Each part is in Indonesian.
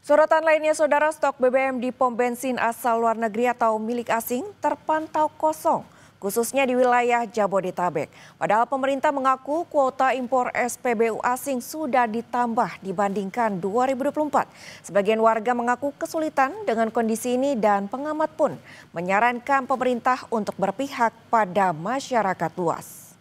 Sorotan lainnya, saudara, stok BBM di pom bensin asal luar negeri atau milik asing terpantau kosong, khususnya di wilayah Jabodetabek. Padahal pemerintah mengaku kuota impor SPBU asing sudah ditambah dibandingkan 2024. Sebagian warga mengaku kesulitan dengan kondisi ini dan pengamat pun menyarankan pemerintah untuk berpihak pada masyarakat luas.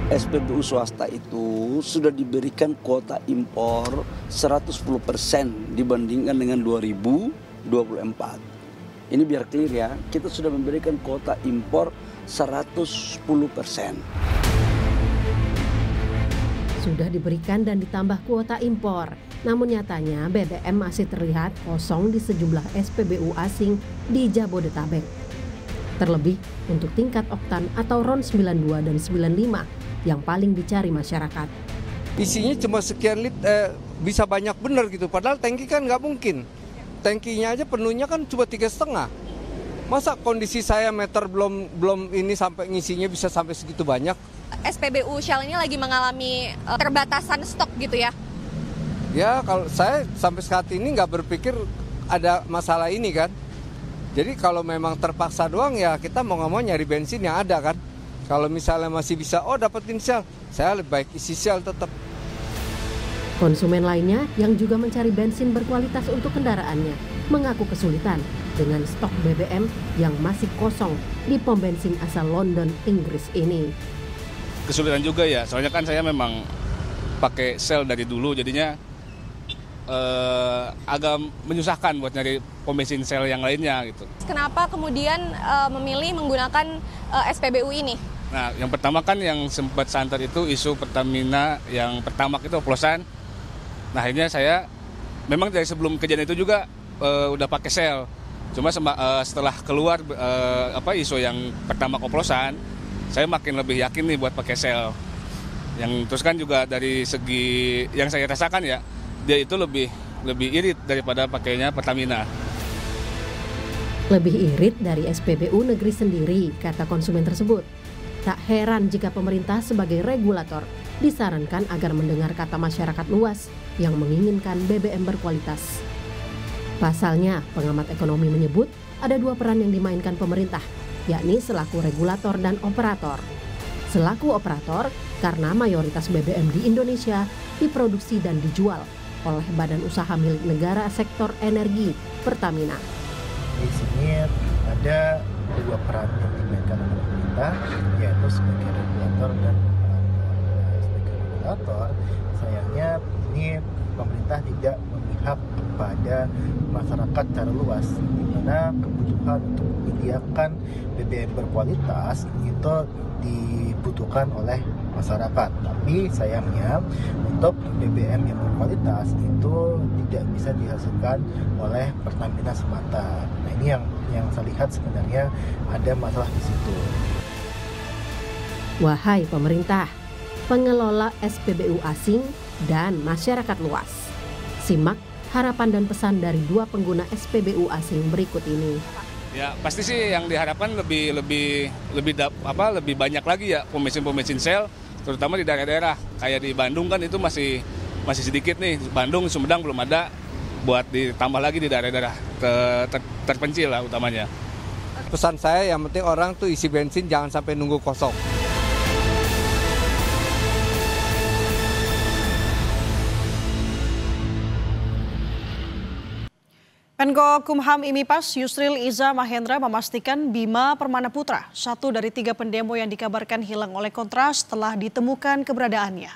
SPBU swasta itu sudah diberikan kuota impor 110% dibandingkan dengan 2024. Ini biar clear ya, kita sudah memberikan kuota impor 110%. Sudah diberikan dan ditambah kuota impor, namun nyatanya BBM masih terlihat kosong di sejumlah SPBU asing di Jabodetabek. Terlebih untuk tingkat oktan atau RON 92 dan 95 yang paling dicari masyarakat. Isinya cuma sekian liter, bisa banyak benar gitu, padahal tangki kan nggak mungkin. Tangkinya aja penuhnya kan cuma 3,5. Masa kondisi saya meter belum ini sampai ngisinya bisa sampai segitu banyak. SPBU Shell ini lagi mengalami terbatasan stok gitu ya? Ya kalau saya sampai saat ini nggak berpikir ada masalah ini kan. Jadi kalau memang terpaksa doang ya kita mau nggak mau nyari bensin yang ada kan. Kalau misalnya masih bisa, dapetin Shell, saya lebih baik isi Shell tetap. Konsumen lainnya yang juga mencari bensin berkualitas untuk kendaraannya mengaku kesulitan dengan stok BBM yang masih kosong di pom bensin asal London, Inggris ini. Kesulitan juga ya, soalnya kan saya memang pakai Shell dari dulu, jadinya agak menyusahkan buat nyari pom bensin Shell yang lainnya gitu. Kenapa kemudian memilih menggunakan SPBU ini? Nah, yang pertama kan yang sempat santer itu isu Pertamina yang Pertamax itu oplosan. Nah, akhirnya saya memang dari sebelum kejadian itu juga udah pakai Shell. Cuma setelah keluar isu yang Pertamax oplosan, saya makin lebih yakin nih buat pakai Shell. Yang terus kan juga dari segi yang saya rasakan ya, dia itu lebih irit daripada pakainya Pertamina. Lebih irit dari SPBU negeri sendiri, kata konsumen tersebut. Tak heran jika pemerintah sebagai regulator disarankan agar mendengar kata masyarakat luas yang menginginkan BBM berkualitas. Pasalnya, pengamat ekonomi menyebut ada dua peran yang dimainkan pemerintah, yakni selaku regulator dan operator. Selaku operator, karena mayoritas BBM di Indonesia diproduksi dan dijual oleh badan usaha milik negara sektor energi, Pertamina. Di sini ada dua peran yang dimainkan oleh pemerintah, yaitu sebagai regulator dan operator. Sebagai regulator, sayangnya ini pemerintah tidak memihak kepada masyarakat secara luas, di mana kebutuhan untuk menyediakan BBM berkualitas itu dibutuhkan oleh masyarakat. Tapi sayangnya untuk BBM yang berkualitas itu tidak bisa dihasilkan oleh Pertamina semata. Nah, ini yang saya lihat sebenarnya ada masalah di situ. Wahai pemerintah, pengelola SPBU asing dan masyarakat luas, simak harapan dan pesan dari dua pengguna SPBU asing berikut ini. Ya pasti sih yang diharapkan lebih banyak lagi ya pom bensin Shell, terutama di daerah-daerah kayak di Bandung kan itu masih sedikit nih. Bandung, Sumedang belum ada, buat ditambah lagi di daerah-daerah terpencil lah utamanya. Pesan saya yang penting orang tuh isi bensin jangan sampai nunggu kosong. Menko Kumham IMIPAS Yusril Iza Mahendra memastikan Bima Permana Putra, satu dari 3 pendemo yang dikabarkan hilang oleh Kontras, telah ditemukan keberadaannya.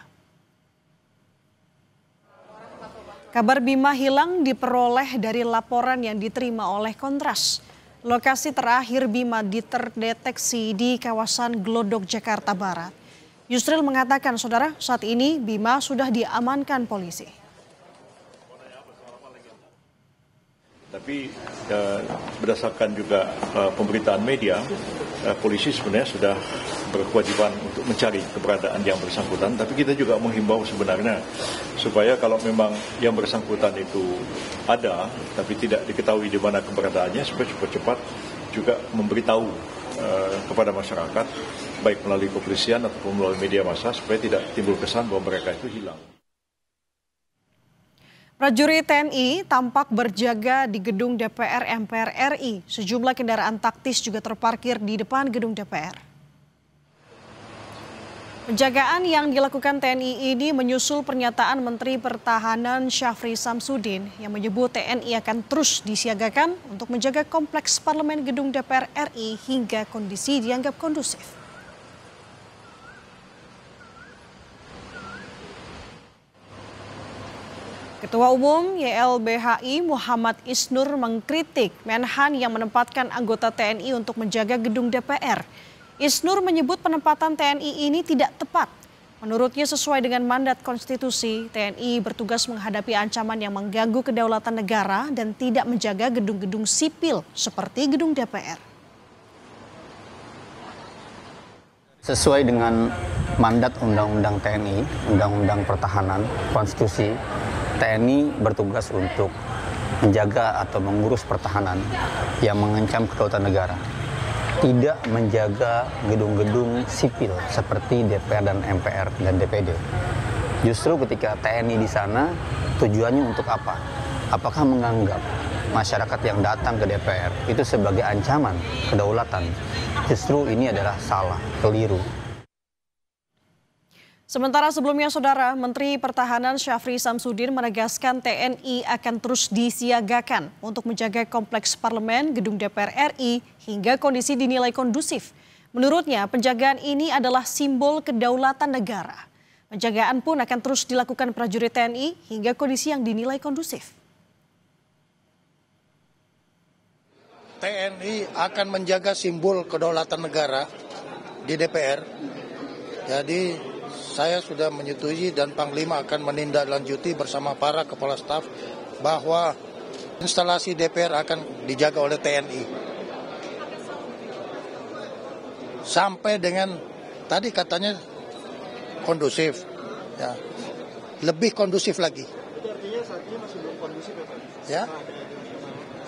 Kabar Bima hilang diperoleh dari laporan yang diterima oleh Kontras. Lokasi terakhir Bima terdeteksi di kawasan Glodok, Jakarta Barat. Yusril mengatakan, saudara, saat ini Bima sudah diamankan polisi. Tapi berdasarkan juga pemberitaan media, polisi sebenarnya sudah berkewajiban untuk mencari keberadaan yang bersangkutan. Tapi kita juga menghimbau sebenarnya supaya kalau memang yang bersangkutan itu ada, tapi tidak diketahui di mana keberadaannya, supaya cepat-cepat juga memberitahu kepada masyarakat, baik melalui kepolisian ataupun melalui media massa, supaya tidak timbul kesan bahwa mereka itu hilang. Prajurit TNI tampak berjaga di gedung DPR MPR RI. Sejumlah kendaraan taktis juga terparkir di depan gedung DPR. Penjagaan yang dilakukan TNI ini menyusul pernyataan Menteri Pertahanan Syafri Samsudin yang menyebut TNI akan terus disiagakan untuk menjaga kompleks parlemen gedung DPR RI hingga kondisi dianggap kondusif. Ketua Umum YLBHI Muhammad Isnur mengkritik Menhan yang menempatkan anggota TNI untuk menjaga gedung DPR. Isnur menyebut penempatan TNI ini tidak tepat. Menurutnya sesuai dengan mandat konstitusi, TNI bertugas menghadapi ancaman yang mengganggu kedaulatan negara dan tidak menjaga gedung-gedung sipil seperti gedung DPR. Sesuai dengan mandat Undang-Undang TNI, Undang-Undang Pertahanan, Konstitusi, TNI bertugas untuk menjaga atau mengurus pertahanan yang mengancam kedaulatan negara. Tidak menjaga gedung-gedung sipil seperti DPR dan MPR dan DPD. Justru ketika TNI di sana, tujuannya untuk apa? Apakah menganggap masyarakat yang datang ke DPR itu sebagai ancaman kedaulatan? Justru ini adalah salah, keliru. Sementara sebelumnya, Saudara, Menteri Pertahanan Syafri Samsudin menegaskan TNI akan terus disiagakan untuk menjaga kompleks parlemen gedung DPR RI hingga kondisi dinilai kondusif. Menurutnya, penjagaan ini adalah simbol kedaulatan negara. Penjagaan pun akan terus dilakukan prajurit TNI hingga kondisi yang dinilai kondusif. TNI akan menjaga simbol kedaulatan negara di DPR. Jadi saya sudah menyetujui dan Panglima akan menindaklanjuti bersama para kepala staf bahwa instalasi DPR akan dijaga oleh TNI. Sampai dengan tadi katanya kondusif, ya, lebih kondusif lagi.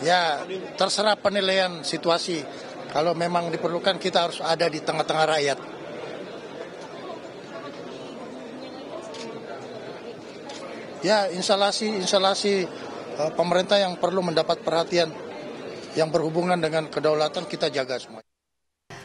Ya, terserah penilaian situasi. Kalau memang diperlukan kita harus ada di tengah-tengah rakyat. Ya, instalasi pemerintah yang perlu mendapat perhatian yang berhubungan dengan kedaulatan kita jaga semua.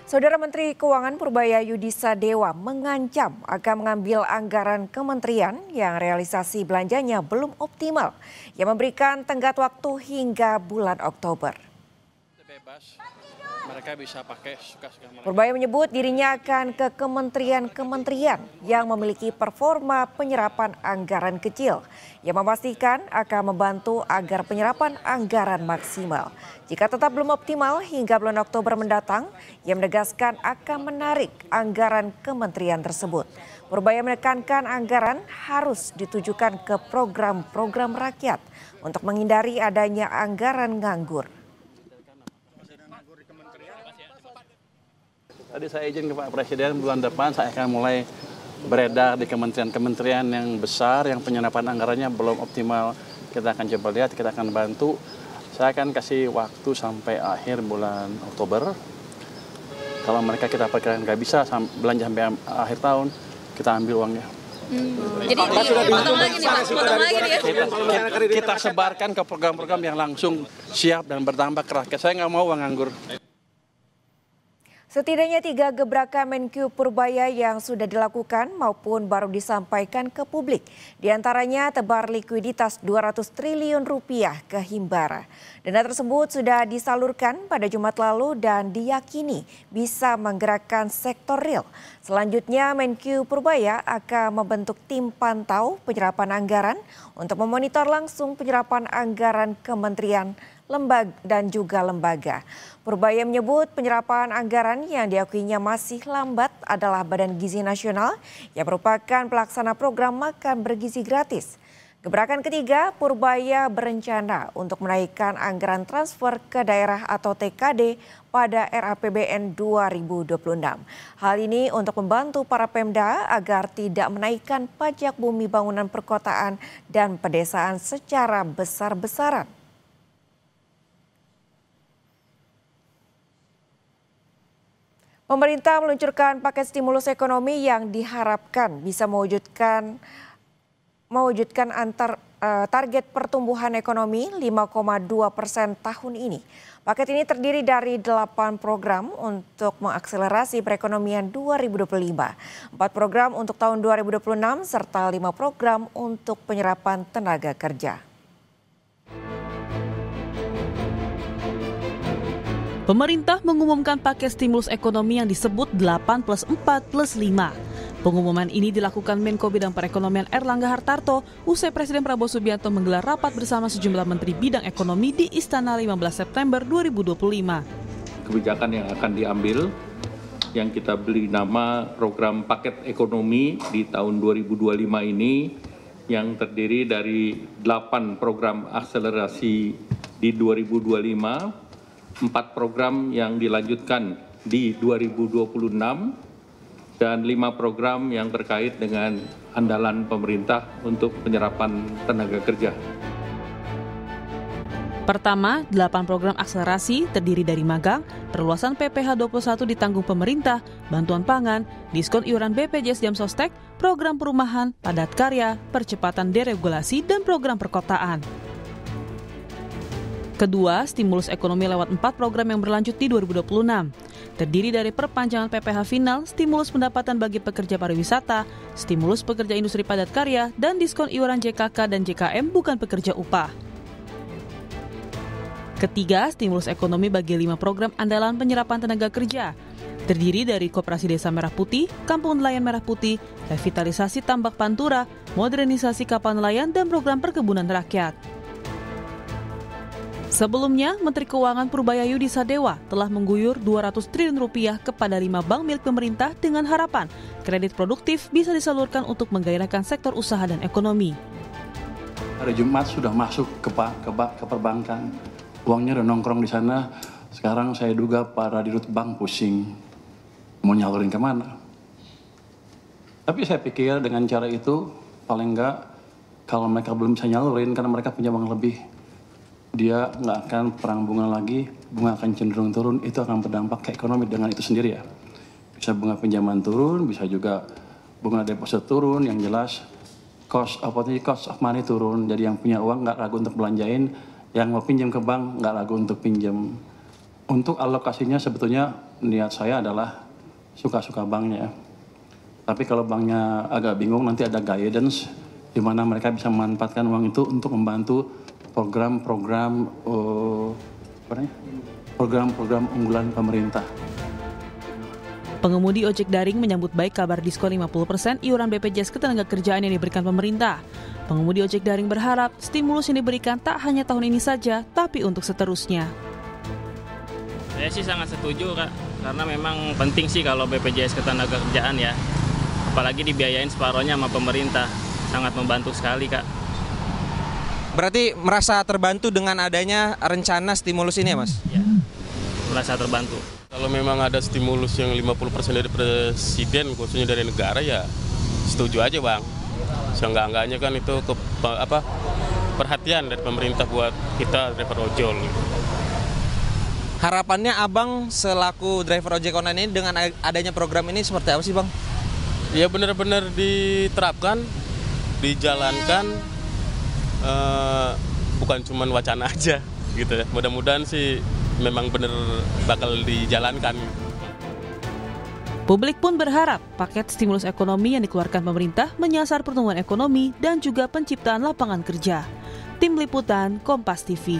Saudara Menteri Keuangan Purbaya Yudhisa Dewa mengancam akan mengambil anggaran kementerian yang realisasi belanjanya belum optimal, yang memberikan tenggat waktu hingga bulan Oktober. Bebas, mereka bisa pakai suka-suka mereka. Purbaya menyebut dirinya akan ke kementerian-kementerian yang memiliki performa penyerapan anggaran kecil, yang memastikan akan membantu agar penyerapan anggaran maksimal. Jika tetap belum optimal hingga bulan Oktober mendatang, ia menegaskan akan menarik anggaran kementerian tersebut. Purbaya menekankan anggaran harus ditujukan ke program-program rakyat untuk menghindari adanya anggaran nganggur. Tadi saya izin ke Pak Presiden bulan depan saya akan mulai beredar di kementerian-kementerian yang besar yang penyerapan anggarannya belum optimal. Kita akan coba lihat, kita akan bantu. Saya akan kasih waktu sampai akhir bulan Oktober. Kalau mereka kita perkirakan nggak bisa belanja sampai akhir tahun, kita ambil uangnya. Jadi potong lagi nih Pak, potong lagi ya. Kita sebarkan ke program-program yang langsung siap dan bertambah keras. Saya nggak mau uang nganggur. Setidaknya 3 gebrakan Menkyu Purbaya yang sudah dilakukan maupun baru disampaikan ke publik. Di antaranya tebar likuiditas 200 triliun rupiah ke Himbara. Dana tersebut sudah disalurkan pada Jumat lalu dan diyakini bisa menggerakkan sektor real. Selanjutnya Menkyu Purbaya akan membentuk tim pantau penyerapan anggaran untuk memonitor langsung penyerapan anggaran kementerian, lembaga dan juga lembaga. Purbaya menyebut penyerapan anggaran yang diakuinya masih lambat adalah Badan Gizi Nasional yang merupakan pelaksana program makan bergizi gratis. Gebrakan ketiga, Purbaya berencana untuk menaikkan anggaran transfer ke daerah atau TKD pada RAPBN 2026. Hal ini untuk membantu para Pemda agar tidak menaikkan pajak bumi bangunan perkotaan dan pedesaan secara besar-besaran. Pemerintah meluncurkan paket stimulus ekonomi yang diharapkan bisa mewujudkan target pertumbuhan ekonomi 5,2% tahun ini. Paket ini terdiri dari 8 program untuk mengakselerasi perekonomian 2025, 4 program untuk tahun 2026, serta 5 program untuk penyerapan tenaga kerja. Pemerintah mengumumkan paket stimulus ekonomi yang disebut 8+4+5. Pengumuman ini dilakukan Menko Bidang Perekonomian Erlangga Hartarto usai Presiden Prabowo Subianto menggelar rapat bersama sejumlah Menteri Bidang Ekonomi di Istana 15 September 2025. Kebijakan yang akan diambil, yang kita beri nama program paket ekonomi di tahun 2025 ini, yang terdiri dari 8 program akselerasi di 2025, 4 program yang dilanjutkan di 2026, dan 5 program yang terkait dengan andalan pemerintah untuk penyerapan tenaga kerja. Pertama, 8 program akselerasi terdiri dari magang, perluasan PPh 21 ditanggung pemerintah, bantuan pangan, diskon iuran BPJS Jam Sostek, program perumahan, padat karya, percepatan deregulasi, dan program perkotaan. Kedua, stimulus ekonomi lewat 4 program yang berlanjut di 2026. Terdiri dari perpanjangan PPh final, stimulus pendapatan bagi pekerja pariwisata, stimulus pekerja industri padat karya, dan diskon iuran JKK dan JKM bukan pekerja upah. Ketiga, stimulus ekonomi bagi 5 program andalan penyerapan tenaga kerja. Terdiri dari Koperasi Desa Merah Putih, Kampung Nelayan Merah Putih, revitalisasi tambak Pantura, modernisasi kapal nelayan, dan program perkebunan rakyat. Sebelumnya, Menteri Keuangan Purbayayudi Sadewa telah mengguyur Rp200 triliun kepada 5 bank milik pemerintah dengan harapan kredit produktif bisa disalurkan untuk menggairahkan sektor usaha dan ekonomi. Hari Jumat sudah masuk ke perbankan, uangnya udah nongkrong di sana. Sekarang saya duga para dirut bank pusing, mau nyalurin kemana. Tapi saya pikir dengan cara itu, paling enggak kalau mereka belum bisa nyalurin karena mereka punya uang lebih, dia nggak akan perang bunga lagi, bunga akan cenderung turun, itu akan berdampak ke ekonomi dengan itu sendiri ya. Bisa bunga pinjaman turun, bisa juga bunga deposit turun, yang jelas cost of money turun, jadi yang punya uang nggak ragu untuk belanjain, yang mau pinjam ke bank nggak ragu untuk pinjam. Untuk alokasinya sebetulnya niat saya adalah suka-suka banknya. Tapi kalau banknya agak bingung, nanti ada guidance di mana mereka bisa memanfaatkan uang itu untuk membantu program-program unggulan pemerintah. Pengemudi ojek daring menyambut baik kabar diskon 50% iuran BPJS Ketenagakerjaan yang diberikan pemerintah. Pengemudi ojek daring berharap stimulus yang diberikan tak hanya tahun ini saja, tapi untuk seterusnya. Saya sih sangat setuju, Kak, karena memang penting sih kalau BPJS Ketenagakerjaan ya. Apalagi dibiayain separohnya sama pemerintah, sangat membantu sekali, Kak. Berarti merasa terbantu dengan adanya rencana stimulus ini ya, Mas? Ya, merasa terbantu. Kalau memang ada stimulus yang 50% dari presiden, khususnya dari negara, ya setuju aja, Bang. Seenggak-enggaknya kan itu perhatian dari pemerintah buat kita driver ojol. Harapannya Abang selaku driver ojek online ini dengan adanya program ini seperti apa sih, Bang? Ya benar-benar diterapkan, dijalankan. Bukan cuma wacana aja gitu ya. Mudah-mudahan sih memang benar bakal dijalankan. Publik pun berharap paket stimulus ekonomi yang dikeluarkan pemerintah menyasar pertumbuhan ekonomi dan juga penciptaan lapangan kerja. Tim Liputan Kompas TV.